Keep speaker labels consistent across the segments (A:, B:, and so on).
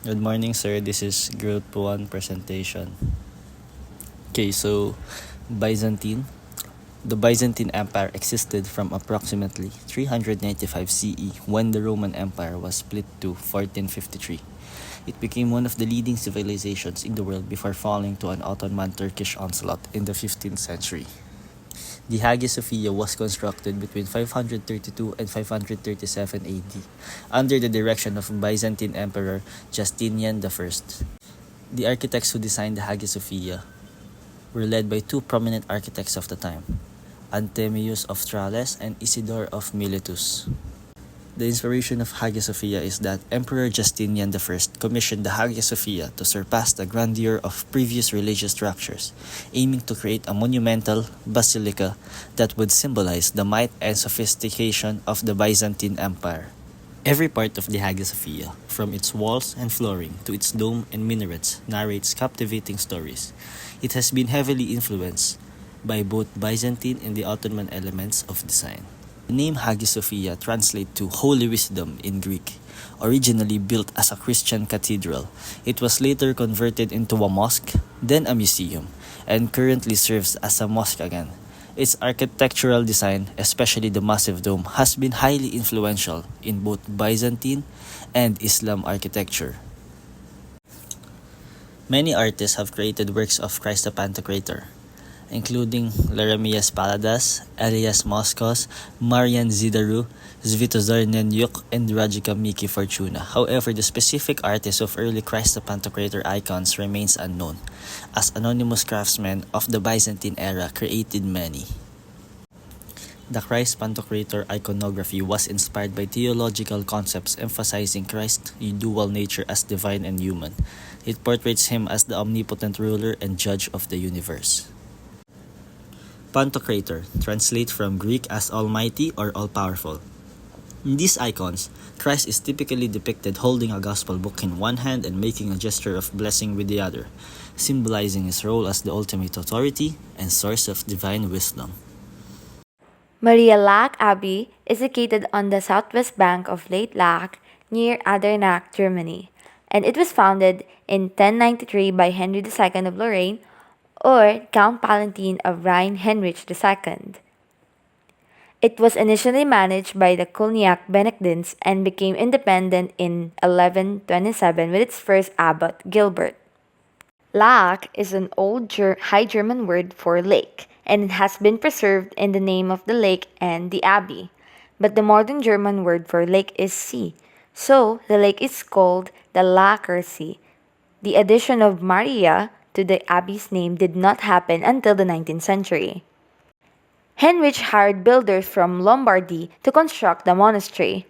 A: Good morning, sir. This is Group 1 presentation. Okay, so Byzantine. The Byzantine Empire existed from approximately 395 CE when the Roman Empire was split to 1453. It became one of the leading civilizations in the world before falling to an Ottoman Turkish onslaught in the 15th century. The Hagia Sophia was constructed between 532 and 537 AD under the direction of Byzantine Emperor Justinian I. The architects who designed the Hagia Sophia were led by two prominent architects of the time, Anthemius of Tralles and Isidore of Miletus. The inspiration of Hagia Sophia is that Emperor Justinian I commissioned the Hagia Sophia to surpass the grandeur of previous religious structures, aiming to create a monumental basilica that would symbolize the might and sophistication of the Byzantine Empire. Every part of the Hagia Sophia, from its walls and flooring to its dome and minarets, narrates captivating stories. It has been heavily influenced by both Byzantine and the Ottoman elements of design. The name Hagia Sophia translates to Holy Wisdom in Greek. Originally built as a Christian cathedral, it was later converted into a mosque, then a museum, and currently serves as a mosque again. Its architectural design, especially the massive dome, has been highly influential in both Byzantine and Islam architecture. Many artists have created works of Christ the Pantocrator, including Jeremias Paladas, Elias Moskos, Marian Zidaru, Svetozar Nenyuk, and Rajika Miki Fortuna. However, the specific artist of early Christ the Pantocrator icons remains unknown, as anonymous craftsmen of the Byzantine era created many. The Christ Pantocrator iconography was inspired by theological concepts emphasizing Christ's dual nature as divine and human. It portrays him as the omnipotent ruler and judge of the universe. Pantocrator translates from Greek as almighty or all-powerful. In these icons, Christ is typically depicted holding a gospel book in one hand and making a gesture of blessing with the other, symbolizing his role as the ultimate authority and source of divine wisdom.
B: Maria Laach Abbey is located on the southwest bank of Lake Laach near Andernach, Germany, and it was founded in 1093 by Henry II of Lorraine, or Count Palatine of Rhine-Heinrich II. It was initially managed by the Cluniac Benedictines and became independent in 1127 with its first abbot, Gilbert. Laach is an old High German word for lake, and it has been preserved in the name of the lake and the abbey. But the modern German word for lake is sea, so the lake is called the Laacher See. The addition of Maria to the abbey's name did not happen until the 19th century. Heinrich hired builders from Lombardy to construct the monastery.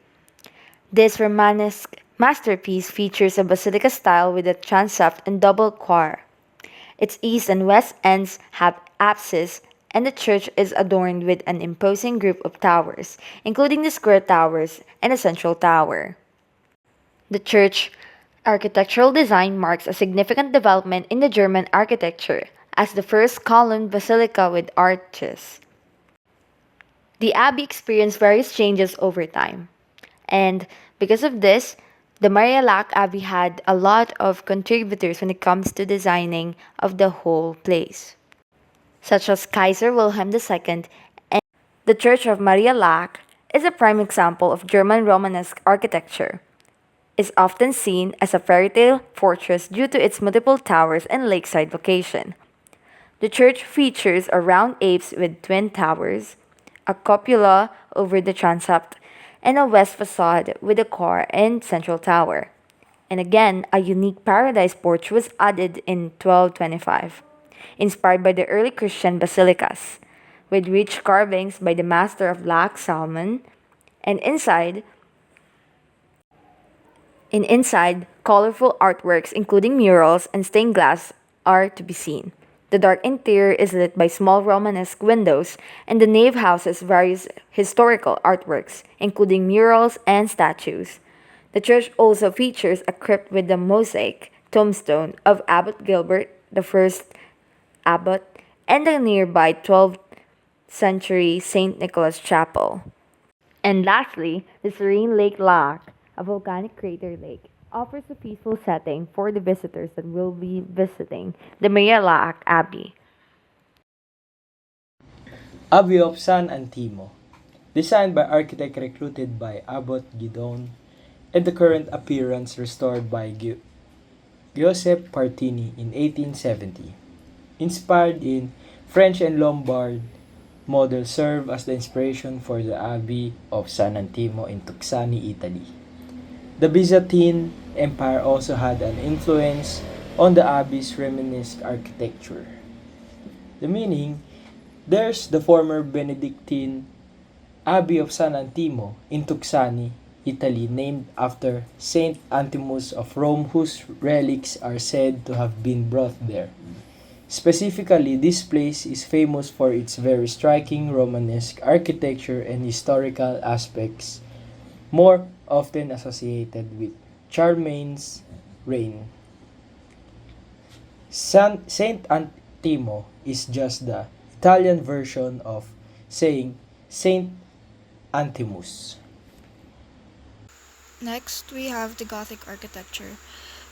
B: This Romanesque masterpiece features a basilica style with a transept and double choir. Its east and west ends have apses, and the church is adorned with an imposing group of towers, including the square towers and a central tower. The church architectural design marks a significant development in the German architecture as the first columned basilica with arches. The abbey experienced various changes over time, and because of this, the Maria Laach Abbey had a lot of contributors when it comes to designing of the whole place, such as Kaiser Wilhelm II, and the Church of Maria Laach is a prime example of German Romanesque architecture. Is often seen as a fairy tale fortress due to its multiple towers and lakeside location. The church features a round apse with twin towers, a cupola over the transept, and a west facade with a choir and central tower. And again, a unique paradise porch was added in 1225, inspired by the early Christian basilicas, with rich carvings by the master of Laach Salmon, and inside, colorful artworks including murals and stained glass are to be seen. The dark interior is lit by small Romanesque windows, and the nave houses various historical artworks, including murals and statues. The church also features a crypt with the mosaic tombstone of Abbot Gilbert, the first abbot, and the nearby 12th century St. Nicholas Chapel. And lastly, the serene Lake Laach, a volcanic crater lake, offers a peaceful setting for the visitors that will be visiting the Marialac Abbey.
C: Abbey of San Antimo, designed by architect recruited by Abbot Gidon, and the current appearance restored by Giuseppe Partini in 1870. Inspired in French and Lombard models serve as the inspiration for the Abbey of San Antimo in Tuxani, Italy. The Byzantine Empire also had an influence on the abbey's Romanesque architecture. The meaning, there's the former Benedictine Abbey of San Antimo in Tuxani, Italy, named after Saint Antimus of Rome, whose relics are said to have been brought there. Specifically, this place is famous for its very striking Romanesque architecture and historical aspects, more often associated with Charlemagne's reign. Saint Antimo is just the Italian version of saying Saint Antimus.
D: Next, we have the Gothic architecture.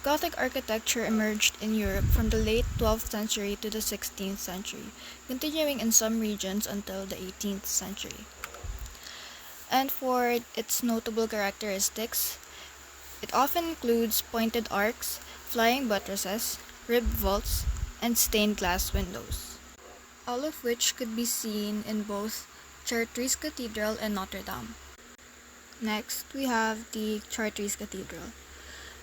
D: Gothic architecture emerged in Europe from the late 12th century to the 16th century, continuing in some regions until the 18th century. And for its notable characteristics, it often includes pointed arcs, flying buttresses, ribbed vaults, and stained glass windows, all of which could be seen in both Chartres Cathedral and Notre Dame. Next, we have the Chartres Cathedral.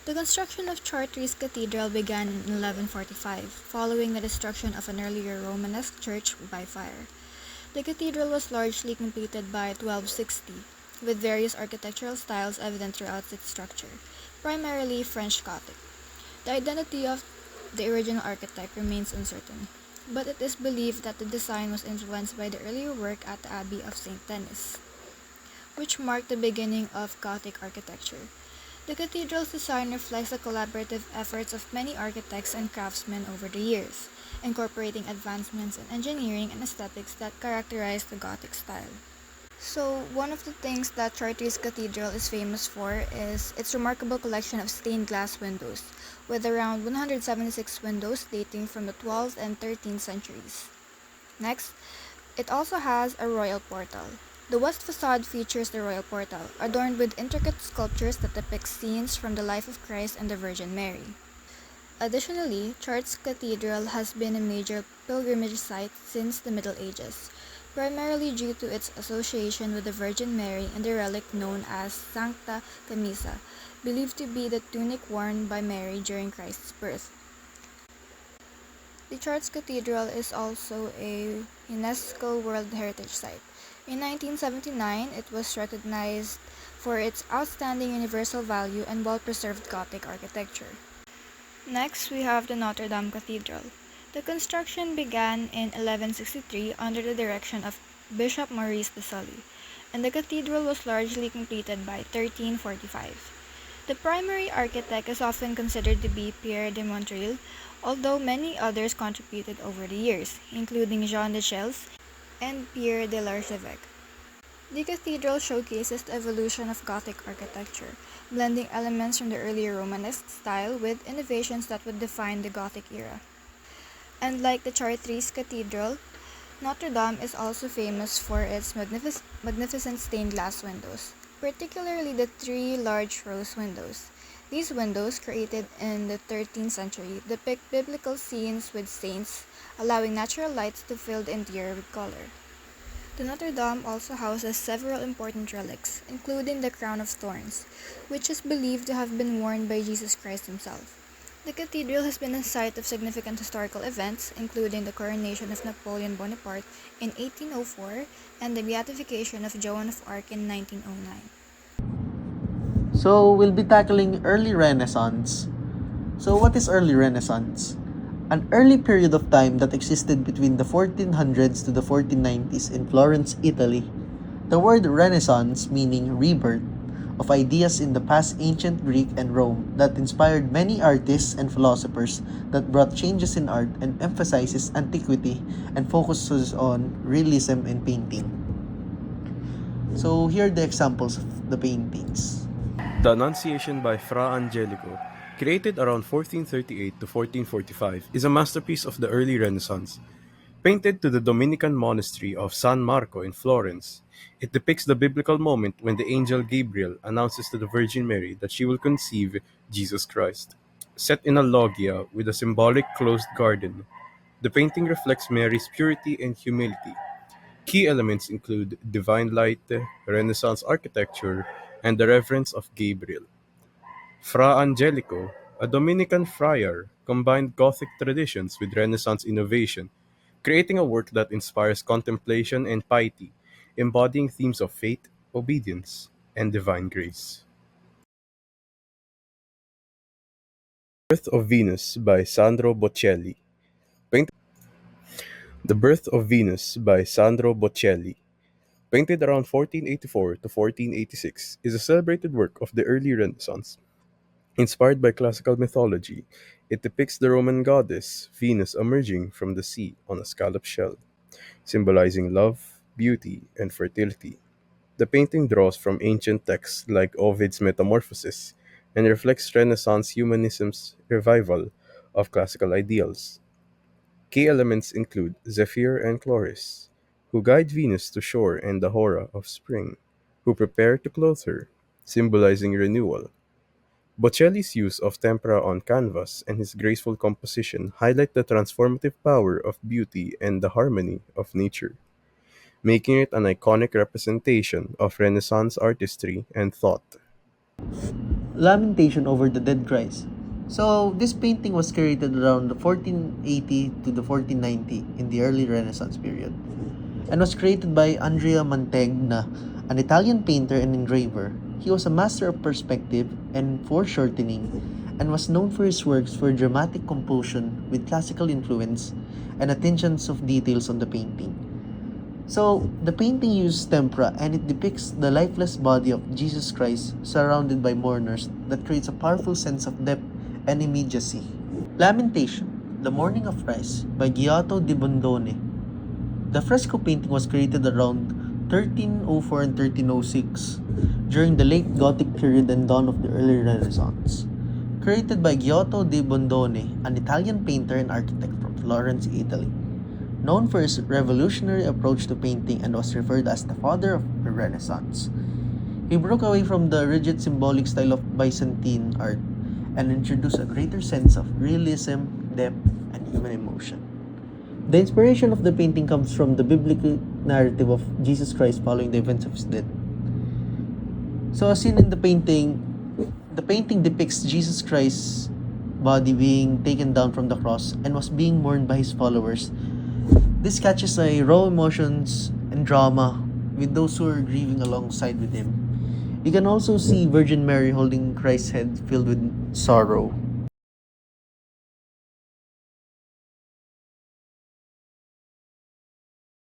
D: The construction of Chartres Cathedral began in 1145, following the destruction of an earlier Romanesque church by fire. The cathedral was largely completed by 1260, with various architectural styles evident throughout its structure, primarily French Gothic. The identity of the original architect remains uncertain, but it is believed that the design was influenced by the earlier work at the Abbey of St. Denis, which marked the beginning of Gothic architecture. The cathedral's design reflects the collaborative efforts of many architects and craftsmen over the years, incorporating advancements in engineering and aesthetics that characterize the Gothic style. So, one of the things that Chartres Cathedral is famous for is its remarkable collection of stained glass windows, with around 176 windows dating from the 12th and 13th centuries. Next, it also has a royal portal. The west facade features the royal portal, adorned with intricate sculptures that depict scenes from the life of Christ and the Virgin Mary. Additionally, Chartres Cathedral has been a major pilgrimage site since the Middle Ages, primarily due to its association with the Virgin Mary and the relic known as Sancta Camisa, believed to be the tunic worn by Mary during Christ's birth. The Chartres Cathedral is also a UNESCO World Heritage Site. In 1979, it was recognized for its outstanding universal value and well-preserved Gothic architecture. Next, we have the Notre Dame Cathedral. The construction began in 1163 under the direction of Bishop Maurice de Sully, and the cathedral was largely completed by 1345. The primary architect is often considered to be Pierre de Montréal, although many others contributed over the years, including Jean de Chelles and Pierre de l'Archevêque. The cathedral showcases the evolution of Gothic architecture, blending elements from the earlier Romanesque style with innovations that would define the Gothic era. And like the Chartres Cathedral, Notre Dame is also famous for its magnificent stained glass windows, particularly the three large rose windows. These windows, created in the 13th century, depict biblical scenes with saints, allowing natural lights to fill the interior with color. The Notre Dame also houses several important relics, including the crown of thorns, which is believed to have been worn by Jesus Christ himself. The cathedral has been a site of significant historical events, including the coronation of Napoleon Bonaparte in 1804 and the beatification of Joan of Arc in 1909.
E: So, we'll be tackling early Renaissance. So, what is early Renaissance? An early period of time that existed between the 1400s to the 1490s in Florence, Italy. The word Renaissance meaning rebirth of ideas in the past ancient Greek and Rome that inspired many artists and philosophers that brought changes in art and emphasizes antiquity and focuses on realism in painting. So here are the examples of the paintings.
F: The Annunciation by Fra Angelico, created around 1438 to 1445, is a masterpiece of the early Renaissance. Painted to the Dominican monastery of San Marco in Florence, it depicts the biblical moment when the angel Gabriel announces to the Virgin Mary that she will conceive Jesus Christ. Set in a loggia with a symbolic closed garden, the painting reflects Mary's purity and humility. Key elements include divine light, Renaissance architecture, and the reverence of Gabriel. Fra Angelico, a Dominican friar, combined Gothic traditions with Renaissance innovation, creating a work that inspires contemplation and piety, embodying themes of faith, obedience, and divine grace. Birth of Venus by Sandro Botticelli. The Birth of Venus by Sandro Botticelli, painted around 1484 to 1486, is a celebrated work of the early Renaissance. Inspired by classical mythology, it depicts the Roman goddess Venus emerging from the sea on a scallop shell, symbolizing love, beauty, and fertility. The painting draws from ancient texts like Ovid's Metamorphoses and reflects Renaissance humanism's revival of classical ideals. Key elements include Zephyr and Chloris, who guide Venus to shore, and the Hora of spring, who prepare to clothe her, symbolizing renewal. Botticelli's use of tempera on canvas and his graceful composition highlight the transformative power of beauty and the harmony of nature, making it an iconic representation of Renaissance artistry and thought.
E: Lamentation over the Dead Christ. So, this painting was created around the 1480 to the 1490 in the early Renaissance period and was created by Andrea Mantegna, an Italian painter and engraver. He was a master of perspective and foreshortening and was known for his works for dramatic composition with classical influence and attentions of details on the painting. So, the painting uses tempera and it depicts the lifeless body of Jesus Christ surrounded by mourners that creates a powerful sense of depth and immediacy. Lamentation, The Morning of Christ by Giotto di Bondone. The fresco painting was created around 1304 and 1306 during the late Gothic period and dawn of the early Renaissance. Created by Giotto di Bondone, an Italian painter and architect from Florence, Italy. Known for his revolutionary approach to painting and was referred as the father of the Renaissance. He broke away from the rigid symbolic style of Byzantine art and introduced a greater sense of realism, depth, and human emotion. The inspiration of the painting comes from the biblical narrative of Jesus Christ following the events of his death. So, as seen in the painting depicts Jesus Christ's body being taken down from the cross and was being mourned by his followers. This catches a raw emotions and drama with those who are grieving alongside with him. You can also see Virgin Mary holding Christ's head filled with sorrow.